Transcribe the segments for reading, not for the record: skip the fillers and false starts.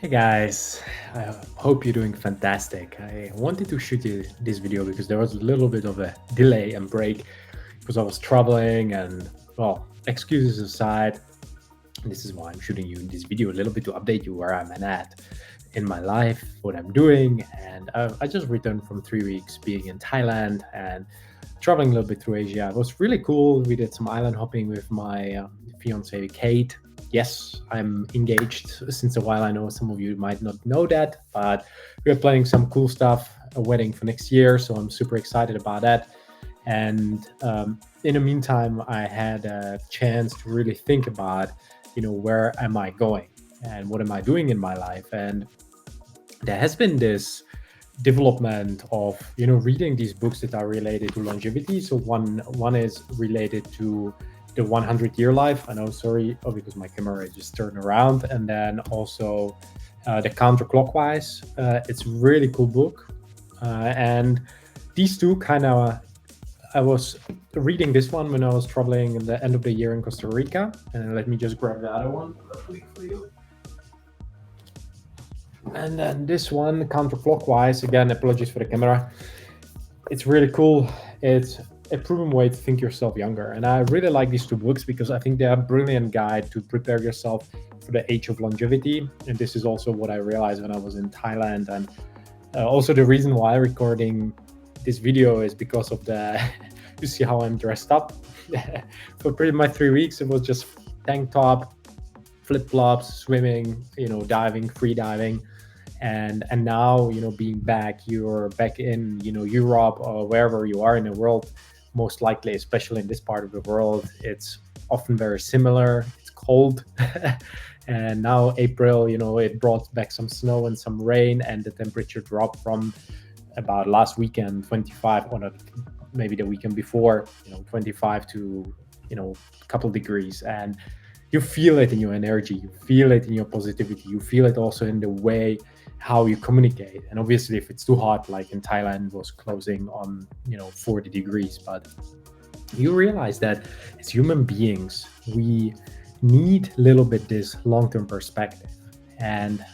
Hey guys, I hope you're doing fantastic. I wanted to shoot you this video because there was a little bit of a delay and break because I was traveling and, well, excuses aside, this is why I'm shooting you in this video a little bit to update you where I'm at in my life, what I'm doing. And I just returned from 3 weeks being in Thailand and traveling a little bit through Asia. It was really cool. We did some island hopping with my fiance Kate. Yes, I'm engaged since a while. I know some of you might not know that, but we're planning some cool stuff, a wedding for next year. So I'm super excited about that. And in the meantime, I had a chance to really think about, where am I going and what am I doing in my life? And there has been this development of reading these books that are related to longevity. So one is related to the 100-year life. I know, sorry, because my camera just turned around. And then also the counterclockwise. It's a really cool book. And these two kind of, I was reading this one when I was traveling in the end of the year in Costa Rica. And let me just grab the other one quickly for you. And then this one, counterclockwise, again, apologies for the camera. It's really cool. It's a proven way to think yourself younger. And I really like these two books because I think they are a brilliant guide to prepare yourself for the age of longevity. And this is also what I realized when I was in Thailand. And also the reason why I'm recording this video is because of the, you see how I'm dressed up. For pretty much 3 weeks, it was just tank top, flip flops, swimming, diving, free diving, and now being back, you're back in Europe or wherever you are in the world. Most likely, especially in this part of the world, it's often very similar. It's cold. And now April, it brought back some snow and some rain, and the temperature dropped from about last weekend 25, or not, maybe the weekend before, 25 to a couple degrees. And you feel it in your energy, you feel it in your positivity, you feel it also in the way how you communicate. And obviously, if it's too hot, like in Thailand was closing on 40 degrees, but you realize that as human beings, we need a little bit this long-term perspective. And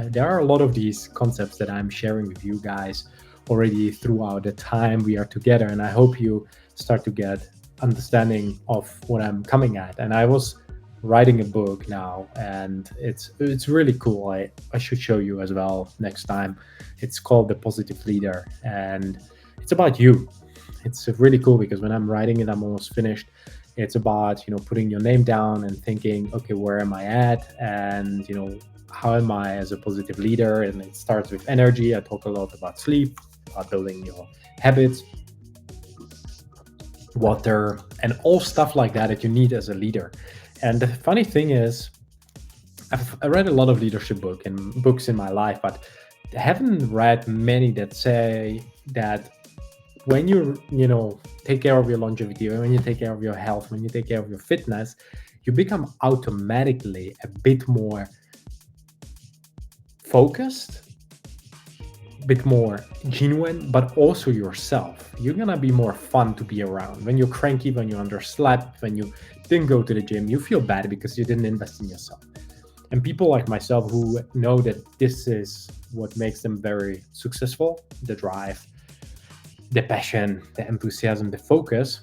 there are a lot of these concepts that I'm sharing with you guys already throughout the time we are together, and I hope you start to get understanding of what I'm coming at. And I was writing a book now, and it's really cool. I should show you as well next time. It's called The Positive Leader, and it's about you. It's really cool because when I'm writing it, I'm almost finished. It's about putting your name down and thinking, okay, where am I at, and how am I as a positive leader. And it starts with energy. I talk a lot about sleep, about building your habits, water, and all stuff like that you need as a leader. And the funny thing is, I read a lot of leadership books in my life, but I haven't read many that say that when you take care of your longevity, when you take care of your health, when you take care of your fitness, you become automatically a bit more focused, a bit more genuine, but also yourself. You're gonna be more fun to be around. When you're cranky, when you're underslept, when you didn't go to the gym, you feel bad because you didn't invest in yourself. And people like myself who know that this is what makes them very successful, the drive, the passion, the enthusiasm, the focus,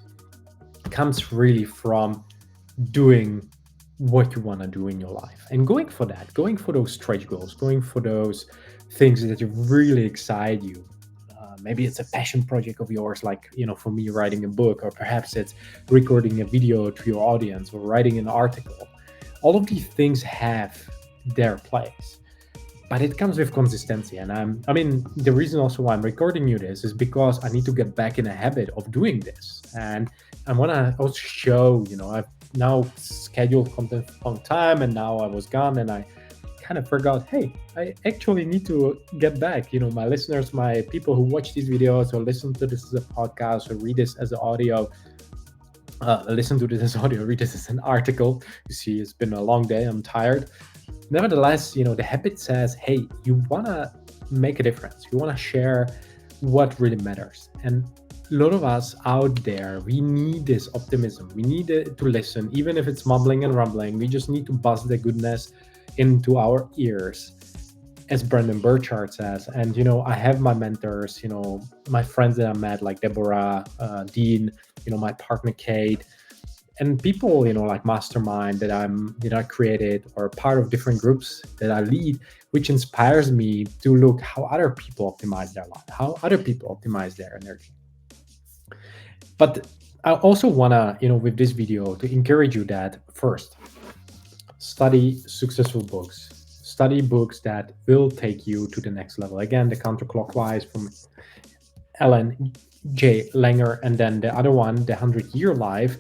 comes really from doing what you want to do in your life and going for that, going for those stretch goals, going for those things that really excite you. Maybe it's a passion project of yours, like for me, writing a book, or perhaps it's recording a video to your audience or writing an article. All of these things have their place, but it comes with consistency. And the reason also why I'm recording you this is because I need to get back in a habit of doing this. And I want to also show, I've now scheduled content on time, and now I was gone, and I kind of forgot, hey, I actually need to get back. My listeners, my people who watch these videos or listen to this as a podcast or read this as an audio, listen to this as audio, read this as an article. You see, it's been a long day, I'm tired. Nevertheless, the habit says, hey, you want to make a difference. You want to share what really matters. And a lot of us out there, we need this optimism. We need to listen, even if it's mumbling and rumbling. We just need to buzz the goodness into our ears as Brandon Burchard says. And I have my mentors, my friends that I met, like Deborah, Dean, my partner Kate, and people, like Mastermind that I created, or part of different groups that I lead, which inspires me to look how other people optimize their life, how other people optimize their energy. But I also wanna, with this video, to encourage you that first, study successful books. Study books that will take you to the next level. Again, the Counterclockwise from Ellen J. Langer, and then the other one, The 100-Year Life,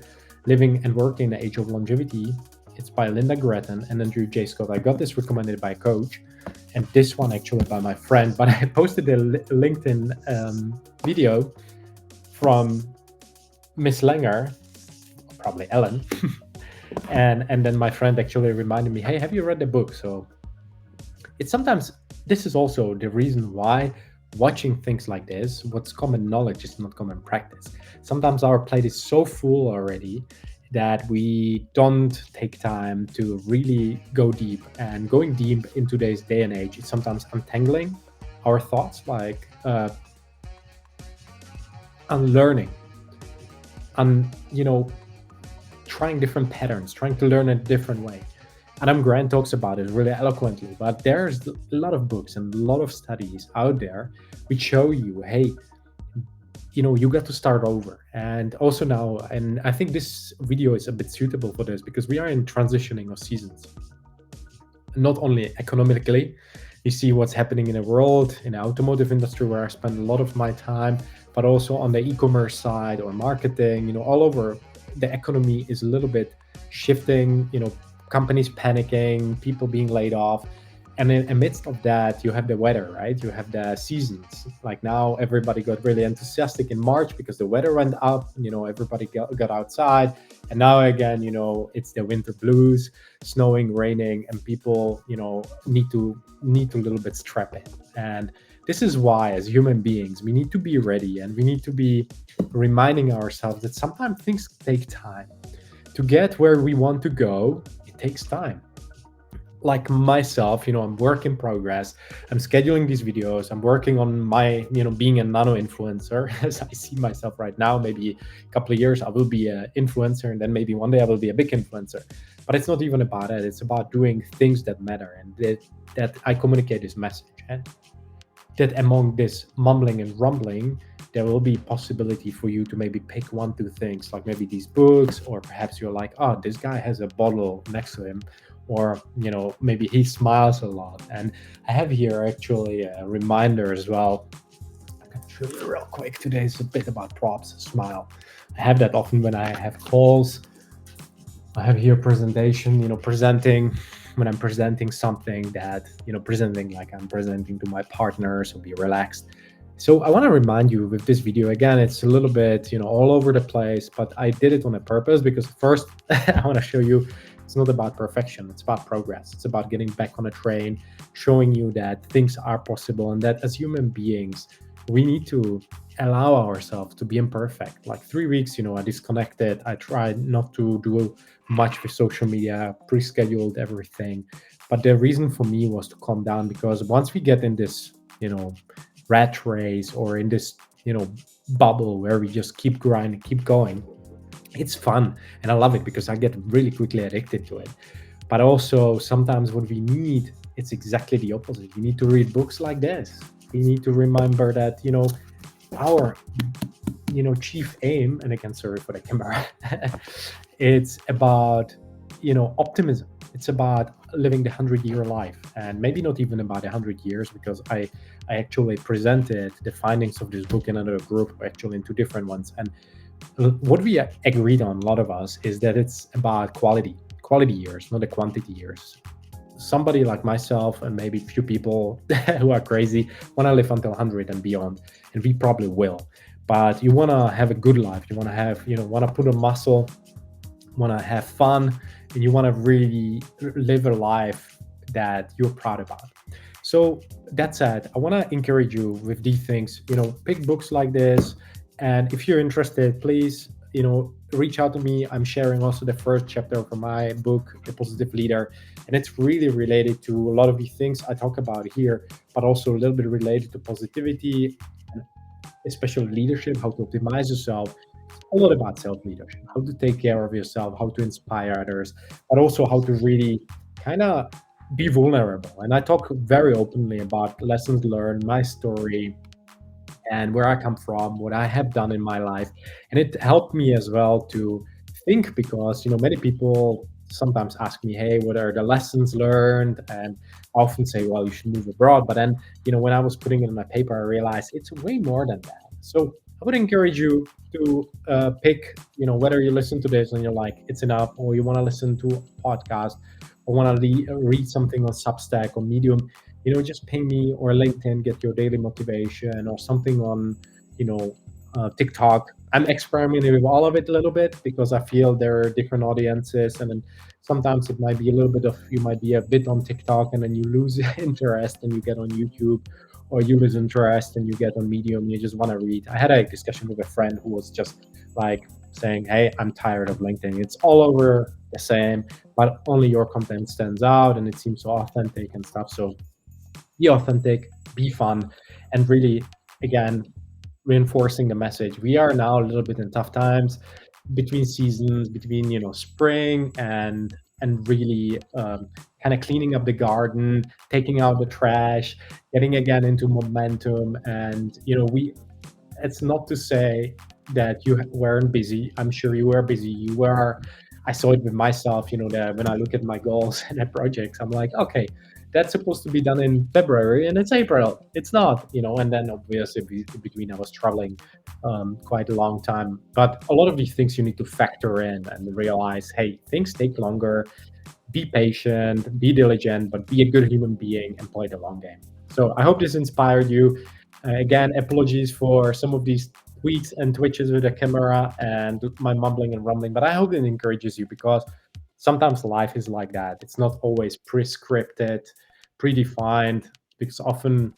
Living and Working in the Age of Longevity. It's by Linda Gretton and Andrew J. Scott. I got this recommended by a coach, and this one actually by my friend, but I posted a LinkedIn video from Miss Langer, probably Ellen, and then my friend actually reminded me, hey, have you read the book? So it's sometimes, this is also the reason why watching things like this, what's common knowledge is not common practice. Sometimes our plate is so full already that we don't take time to really go deep. And going deep in today's day and age is sometimes untangling our thoughts, like unlearning, trying different patterns, trying to learn a different way. Adam Grant talks about it really eloquently, but there's a lot of books and a lot of studies out there which show you, hey, you got to start over. And also now, and I think this video is a bit suitable for this, because we are in transitioning of seasons. Not only economically, you see what's happening in the world, in the automotive industry, where I spend a lot of my time, but also on the e-commerce side or marketing, all over, the economy is a little bit shifting, companies panicking, people being laid off. And in the midst of that, you have the weather, right? You have the seasons. Like now, everybody got really enthusiastic in March because the weather went up, everybody got outside. And now again, it's the winter blues, snowing, raining, and people, need to a little bit strap in. And this is why, as human beings, we need to be ready, and we need to be reminding ourselves that sometimes things take time. To get where we want to go, it takes time. Like myself, I'm work in progress. I'm scheduling these videos. I'm working on my, being a nano influencer, as I see myself right now. Maybe a couple of years I will be an influencer, and then maybe one day I will be a big influencer. But it's not even about that. It's about doing things that matter, and that I communicate this message. And that among this mumbling and rumbling, there will be possibility for you to maybe pick 1-2 things, like maybe these books, or perhaps you're like, oh, this guy has a bottle next to him, or maybe he smiles a lot. And I have here actually a reminder as well. I can show you real quick. Today is a bit about props, smile. I have that often when I have calls. I have here presentation, presenting, when I'm presenting something that, presenting like I'm presenting to my partner, so be relaxed. So I want to remind you with this video, again, it's a little bit, all over the place, but I did it on a purpose, because first I want to show you it's not about perfection, it's about progress. It's about getting back on a train, showing you that things are possible, and that as human beings, we need to allow ourselves to be imperfect. Like 3 weeks, I disconnected. I tried not to do much with social media, pre-scheduled everything. But the reason for me was to calm down, because once we get in this, rat race, or in this, bubble where we just keep grinding, keep going, it's fun. And I love it because I get really quickly addicted to it. But also sometimes what we need, it's exactly the opposite. We need to read books like this. We need to remember that, our chief aim, and again, sorry for the camera, it's about optimism. It's about living the 100-year life, and maybe not even about 100 years, because I actually presented the findings of this book in another group, actually in 2 different ones. And what we agreed on, a lot of us, is that it's about quality years, not the quantity years. Somebody like myself and maybe a few people who are crazy want to live until 100 and beyond, and we probably will. But you want to have a good life. You want to have, want to put a muscle, want to have fun, and you want to really live a life that you're proud about. So that said, I want to encourage you with these things. Pick books like this, and if you're interested, please, reach out to me. I'm sharing also the first chapter from my book, The Positive Leader, and it's really related to a lot of the things I talk about here, but also a little bit related to positivity and especially leadership, how to optimize yourself. It's a lot about self leadership, how to take care of yourself, how to inspire others, but also how to really kind of be vulnerable. And I talk very openly about lessons learned, my story, and where I come from, what I have done in my life. And it helped me as well to think because, many people sometimes ask me, hey, what are the lessons learned? And I often say, well, you should move abroad. But then, when I was putting it in my paper, I realized it's way more than that. So I would encourage you to pick, whether you listen to this and you're like, it's enough, or you want to listen to a podcast or want to read something on Substack or Medium, just ping me or LinkedIn, get your daily motivation or something on, TikTok. I'm experimenting with all of it a little bit because I feel there are different audiences, and then sometimes it might be a little bit of you might be a bit on TikTok and then you lose interest and you get on YouTube, or you lose interest and you get on Medium. You just want to read. I had a discussion with a friend who was just like saying, "Hey, I'm tired of LinkedIn. It's all over the same, but only your content stands out and it seems so authentic and stuff." So be authentic, be fun, and really, again, reinforcing the message. We are now a little bit in tough times between seasons, between spring and really kind of cleaning up the garden, taking out the trash, getting again into momentum, and we. It's not to say that you weren't busy. I'm sure you were busy. You were. I saw it with myself. That when I look at my goals and at projects, I'm like, okay, that's supposed to be done in February, and it's April. It's not. And then obviously between I was traveling quite a long time. But a lot of these things you need to factor in and realize, hey, things take longer. Be patient, be diligent, but be a good human being and play the long game. So I hope this inspired you. Again, apologies for some of these tweaks and twitches with the camera and my mumbling and rumbling, but I hope it encourages you because sometimes life is like that. It's not always prescripted, predefined, because often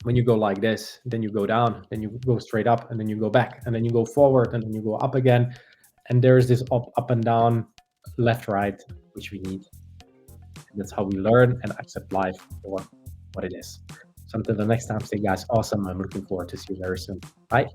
when you go like this, then you go down, then you go straight up, and then you go back, and then you go forward, and then you go up again. And there's this up and down, left, right, which we need. And that's how we learn and accept life for what it is. So until the next time, stay guys awesome. I'm looking forward to see you very soon. Bye.